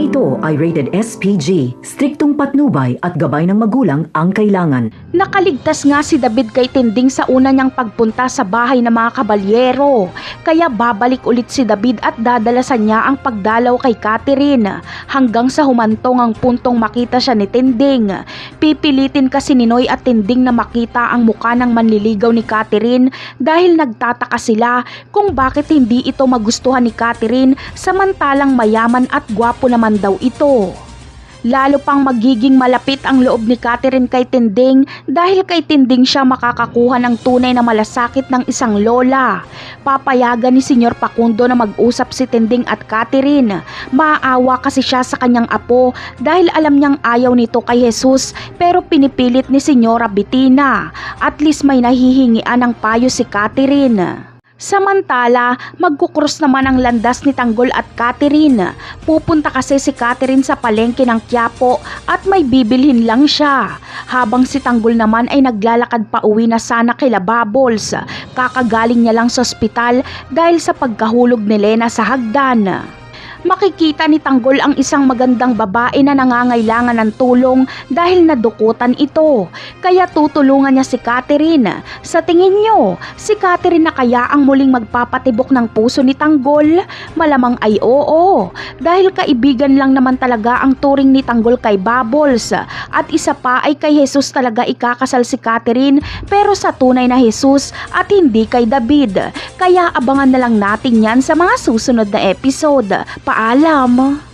Programang ito ay rated SPG. Striktong patnubay at gabay ng magulang ang kailangan. Nakaligtas nga si David kay Tinding sa una niyang pagpunta sa bahay ng mga kabalyero. Kaya babalik ulit si David at dadalasan niya ang pagdalaw kay Catherine. Hanggang sa humantong ang puntong makita siya ni Tinding. Pipilitin kasi ni Noy at Tinding na makita ang mukha ng manliligaw ni Catherine dahil nagtataka sila kung bakit hindi ito magustuhan ni Catherine samantalang mayaman at gwapo naman daw ito. Lalo pang magiging malapit ang loob ni Catherine kay Tinding dahil kay Tinding siya makakakuha ng tunay na malasakit ng isang lola. Papayagan ni Senyor Facundo na mag-usap si Tinding at Catherine. Maaawa kasi siya sa kanyang apo dahil alam niyang ayaw nito kay Jesus pero pinipilit ni Senyora Bettina. At least may nahihingian ng payo si Catherine. Samantala, magkukrus naman ang landas ni Tanggol at Catherine. Pupunta kasi si Catherine sa palengke ng Quiapo at may bibilhin lang siya. Habang si Tanggol naman ay naglalakad pa uwi na sana kila Bubbles. Kakagaling niya lang sa ospital dahil sa pagkahulog ni Lena sa hagdan. Makikita ni Tanggol ang isang magandang babae na nangangailangan ng tulong dahil nadukutan ito. Kaya tutulungan niya si Catherine. Sa tingin niyo, si Catherine na kaya ang muling magpapatibok ng puso ni Tanggol? Malamang ay oo. Dahil kaibigan lang naman talaga ang turing ni Tanggol kay Bubbles. At isa pa ay kay Jesus talaga ikakasal si Catherine pero sa tunay na Jesus at hindi kay David. Kaya abangan na lang natin yan sa mga susunod na episode. Paalam!